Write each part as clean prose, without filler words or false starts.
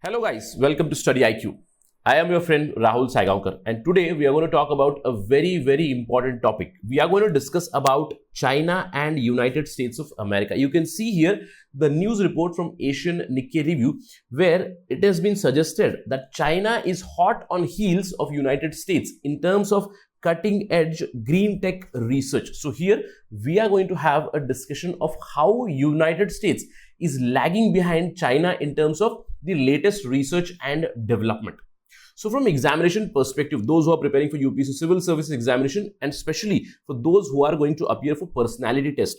Hello guys, welcome to StudyIQ. I am your friend Rahul Saigaonkar, and today we are going to talk about a very important topic. We are going to discuss about China and United States of America. You can see here the news report from Asian Nikkei Review where it has been suggested that China is hot on heels of United States in terms of cutting edge green tech research. So here we are going to have a discussion of how United States is lagging behind China in terms of the latest research and development. So from examination perspective, those who are preparing for UPSC Civil Services Examination and especially for those who are going to appear for personality test,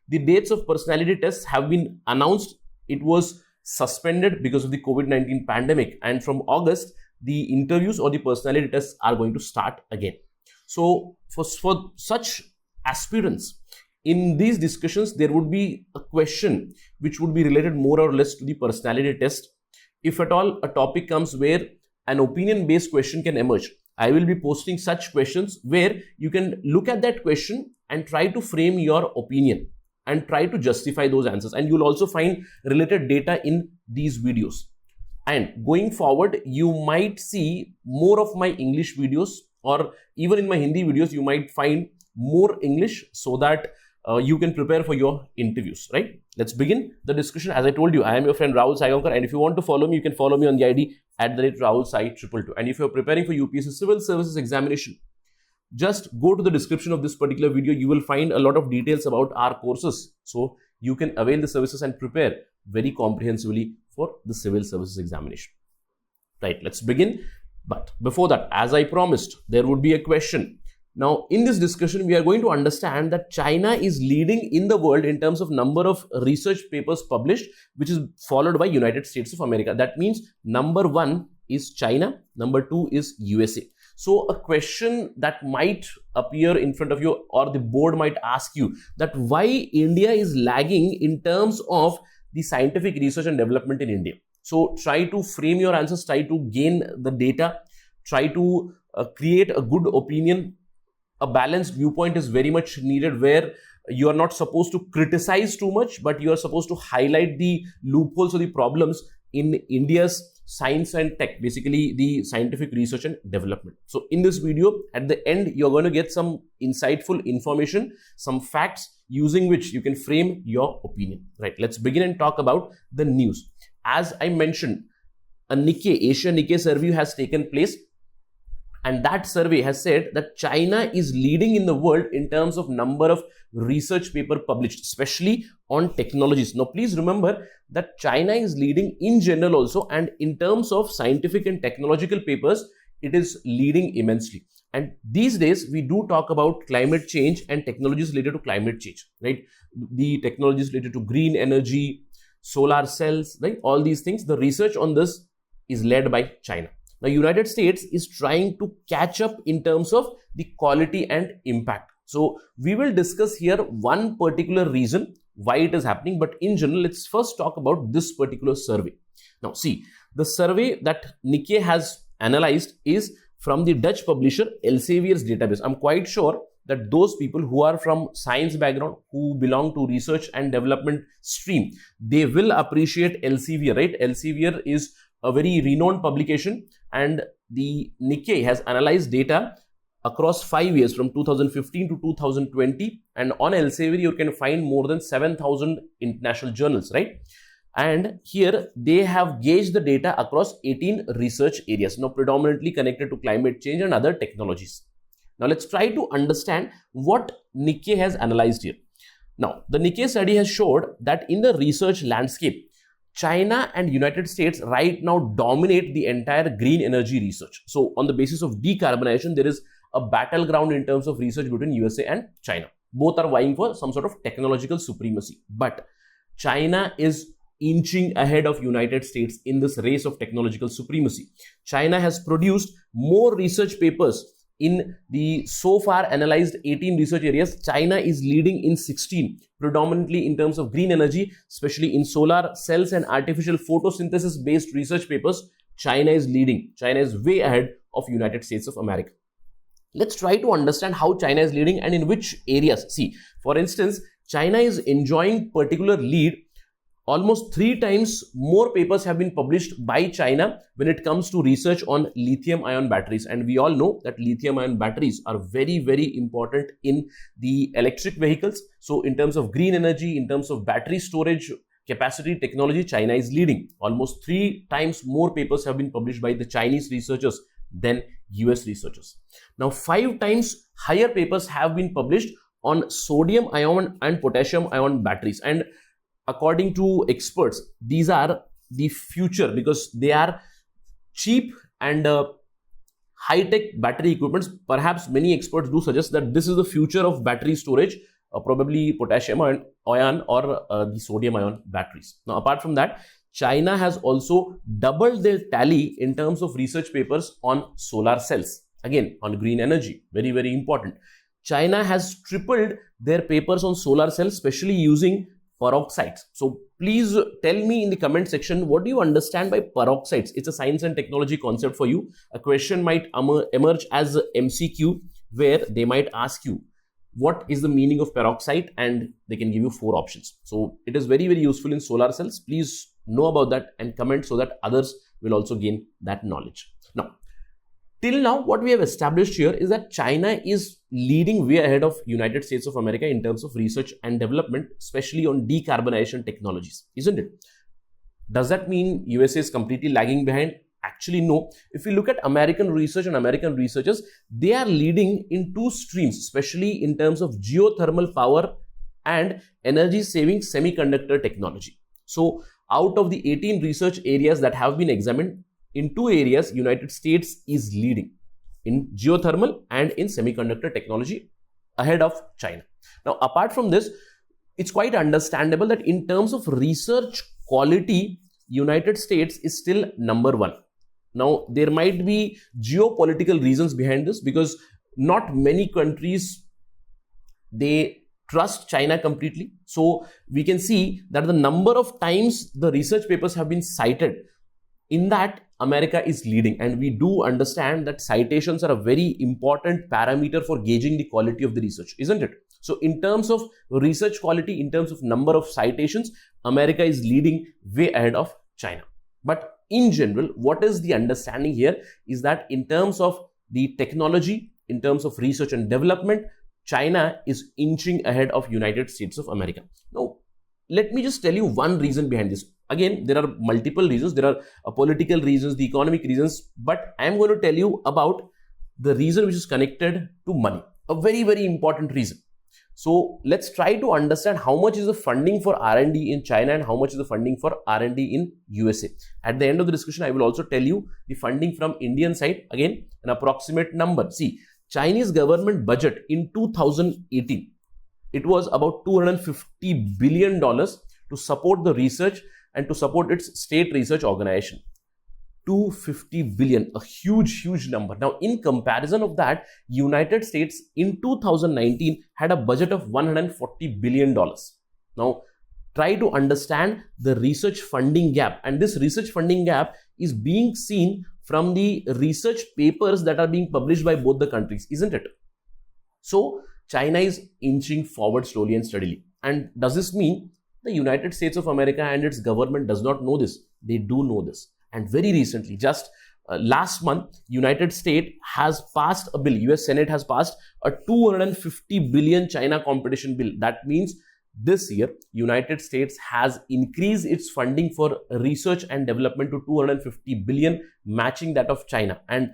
the dates of personality tests have been announced. It was suspended because of the COVID-19 pandemic, and from August, the interviews or the personality tests are going to start again. So for such aspirants, in these discussions, there would be a question which would be related more or less to the personality test. If at all a topic comes where an opinion-based question can emerge, I will be posting such questions where you can look at that question and try to frame your opinion and try to justify those answers. And you'll also find related data in these videos. And going forward, you might see more of my English videos, or even in my Hindi videos, you might find more English so that you can prepare for your interviews, right? Let's begin the discussion. As I told you, I am your friend Rahul Saigaonkar, and if you want to follow me, you can follow me on the ID @RahulSai222. And if you're preparing for UPSC Civil Services Examination, just go to the description of this particular video. You will find a lot of details about our courses, so you can avail the services and prepare very comprehensively for the Civil Services Examination. Right, let's begin. But before that, as I promised, there would be a question. Now, in this discussion, we are going to understand that China is leading in the world in terms of number of research papers published, which is followed by United States of America. That means number one is China, number two is USA. So a question that might appear in front of you, or the board might ask you, that why India is lagging in terms of the scientific research and development in India. So try to frame your answers, try to gain the data, try to create a good opinion. A balanced viewpoint is very much needed, where you are not supposed to criticize too much, but you are supposed to highlight the loopholes or the problems in India's science and tech, basically the scientific research and development. So in this video, at the end, you're going to get some insightful information, some facts using which you can frame your opinion. Right, let's begin and talk about the news. As I mentioned, a Asian Nikkei survey has taken place. And that survey has said that China is leading in the world in terms of number of research paper published, especially on technologies. Now, please remember that China is leading in general also, and in terms of scientific and technological papers, it is leading immensely. And these days, we do talk about climate change and technologies related to climate change, right? The technologies related to green energy, solar cells, right? All these things, the research on this is led by China. The United States is trying to catch up in terms of the quality and impact. So we will discuss here one particular reason why it is happening, but in general, let's first talk about this particular survey. Now see, the survey that Nikkei has analyzed is from the Dutch publisher Elsevier's database. I'm quite sure that those people who are from science background, who belong to research and development stream, they will appreciate Elsevier, right? Elsevier is a very renowned publication, and the Nikkei has analyzed data across 5 years from 2015 to 2020, and on Elsevier you can find more than 7,000 international journals, right? And here they have gauged the data across 18 research areas, now predominantly connected to climate change and other technologies. Now let's try to understand what Nikkei has analyzed here. Now the Nikkei study has showed that in the research landscape, China and United States right now dominate the entire green energy research. So on the basis of decarbonization, there is a battleground in terms of research between USA and China. Both are vying for some sort of technological supremacy. But China is inching ahead of United States in this race of technological supremacy. China has produced more research papers in the so far analyzed 18 research areas. China is leading in 16, predominantly in terms of green energy, especially in solar cells and artificial photosynthesis based research papers. China is leading. China is way ahead of United States of America. Let's try to understand how China is leading and in which areas. See, for instance, China is enjoying particular lead almost 3 times more papers have been published by China when it comes to research on lithium ion batteries. And we all know that lithium ion batteries are very, very important in the electric vehicles. So in terms of green energy, in terms of battery storage capacity technology, China is leading. Almost 3 times more papers have been published by the Chinese researchers than US researchers. Now 5 times higher papers have been published on sodium ion and potassium ion batteries. And according to experts, these are the future because they are cheap and high-tech battery equipments. Perhaps many experts do suggest that this is the future of battery storage, probably potassium ion or the sodium ion batteries. Now, apart from that, China has also doubled their tally in terms of research papers on solar cells. Again, on green energy, very, very important. China has tripled their papers on solar cells, especially using peroxides. So please tell me in the comment section, what do you understand by peroxides? It's a science and technology concept for you. A question might emerge as a MCQ where they might ask you, what is the meaning of peroxide? And they can give you 4 options. So it is very, very useful in solar cells. Please know about that and comment so that others will also gain that knowledge. Now, till now, what we have established here is that China is leading way ahead of United States of America in terms of research and development, especially on decarbonization technologies, isn't it? Does that mean USA is completely lagging behind? Actually, no. If you look at American research and American researchers, they are leading in 2 streams, especially in terms of geothermal power and energy saving semiconductor technology. So out of the 18 research areas that have been examined, in 2 areas, United States is leading in geothermal and in semiconductor technology ahead of China. Now, apart from this, it's quite understandable that in terms of research quality, United States is still number 1. Now, there might be geopolitical reasons behind this because not many countries, they trust China completely. So we can see that the number of times the research papers have been cited, in that America is leading, and we do understand that citations are a very important parameter for gauging the quality of the research, isn't it? So in terms of research quality, in terms of number of citations, America is leading way ahead of China. But in general, what is the understanding here is that in terms of the technology, in terms of research and development, China is inching ahead of United States of America. Now, let me just tell you one reason behind this. Again, there are multiple reasons. There are political reasons, the economic reasons, but I am going to tell you about the reason which is connected to money. A very, very important reason. So let's try to understand how much is the funding for R&D in China and how much is the funding for R&D in USA. At the end of the discussion, I will also tell you the funding from Indian side. Again, an approximate number. See, Chinese government budget in 2018, it was about $250 billion to support the research and to support its state research organization. 250 billion, a huge number. Now, in comparison of that, United States in 2019 had a budget of $140 billion. Now, try to understand the research funding gap, and this research funding gap is being seen from the research papers that are being published by both the countries, isn't it? So, China is inching forward slowly and steadily. And does this mean the United States of America and its government does not know this? They do know this. And very recently, just last month, United States has passed a bill. US Senate has passed a 250 billion China competition bill. That means this year, United States has increased its funding for research and development to 250 billion, matching that of China. And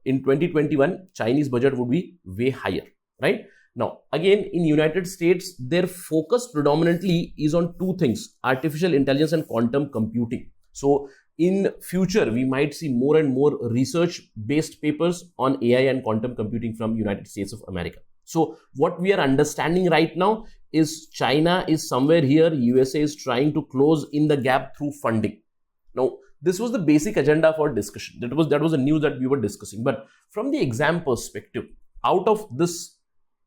in 2021, Chinese budget would be way higher, right? Now, again, in United States, their focus predominantly is on 2 things, artificial intelligence and quantum computing. So, in future, we might see more and more research-based papers on AI and quantum computing from United States of America. So, what we are understanding right now is China is somewhere here, USA is trying to close in the gap through funding. Now, this was the basic agenda for discussion. That was the news that we were discussing. But from the exam perspective, out of this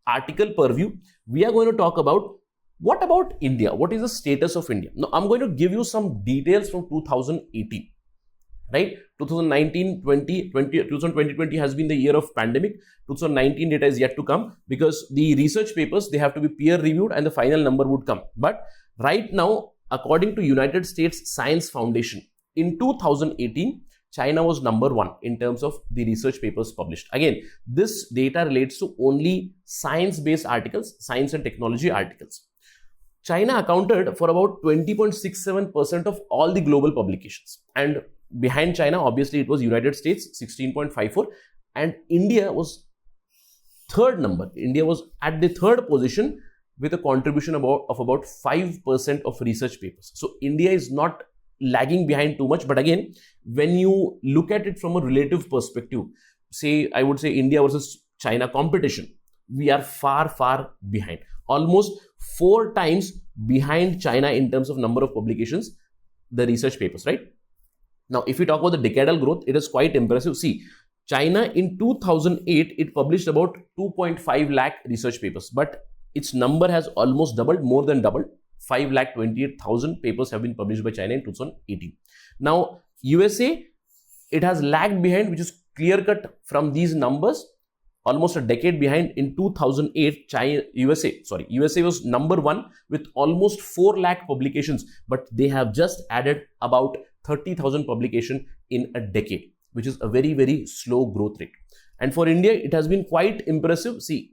article purview, we are going to talk about what about India? What is the status of India? Now, I'm going to give you some details from 2018, right? 2020 has been the year of pandemic. 2019 data is yet to come because the research papers, they have to be peer reviewed and the final number would come. But right now, according to United States Science Foundation, in 2018, China was number 1 in terms of the research papers published. Again, this data relates to only science-based articles, science and technology articles. China accounted for about 20.67% of all the global publications. And behind China, obviously, it was United States, 16.54%. And India was third number. India was at the third position with a contribution of about 5% of research papers. So India is not lagging behind too much. But again, when you look at it from a relative perspective, I would say India versus China competition, we are far, far behind. Almost 4 times behind China in terms of number of publications, the research papers, right? Now, if we talk about the decadal growth, it is quite impressive. See, China in 2008, it published about 2.5 lakh research papers, but its number has almost doubled, more than doubled. 5,28,000 papers have been published by China in 2018. Now, USA, it has lagged behind, which is clear cut from these numbers. Almost a decade behind. In 2008, USA was number 1 with almost 4 lakh publications, but they have just added about 30,000 publications in a decade, which is a very, very slow growth rate. And for India, it has been quite impressive. See,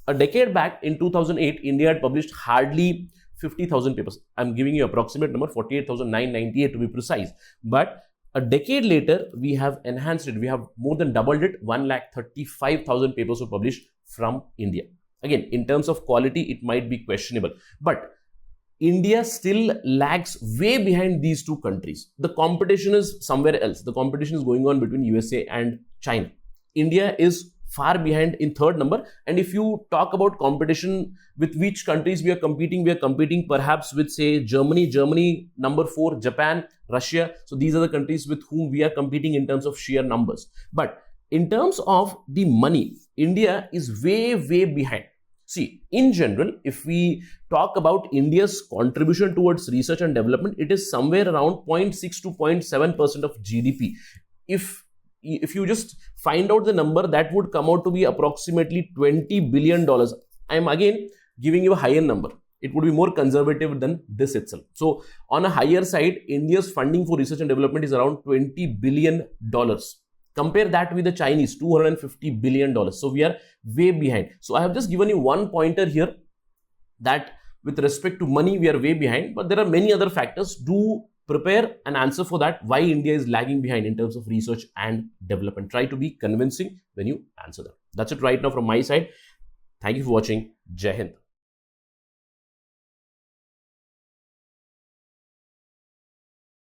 a decade back in 2008, India had published hardly 50,000 papers. I'm giving you approximate number, 48,998 to be precise. But a decade later, we have enhanced it. We have more than doubled it. 1,35,000 papers were published from India. Again, in terms of quality, it might be questionable. But India still lags way behind these two countries. The competition is somewhere else. The competition is going on between USA and China. India is far behind in third number. And if you talk about competition with which countries we are competing perhaps with, say, Germany number 4, Japan, Russia. So these are the countries with whom we are competing in terms of sheer numbers. But in terms of the money, India is way, way behind. See, in general, if we talk about India's contribution towards research and development, it is somewhere around 0.6 to 0.7% of GDP. If you just find out the number, that would come out to be approximately $20 billion. I am again giving you a higher number. It would be more conservative than this itself. So on a higher side, India's funding for research and development is around $20 billion. Compare that with the Chinese, $250 billion. So we are way behind. So I have just given you one pointer here that with respect to money, we are way behind. But there are many other factors. Do prepare an answer for that, why India is lagging behind in terms of research and development. Try to be convincing when you answer that. That's it right now from my side. Thank you for watching. Jai Hind.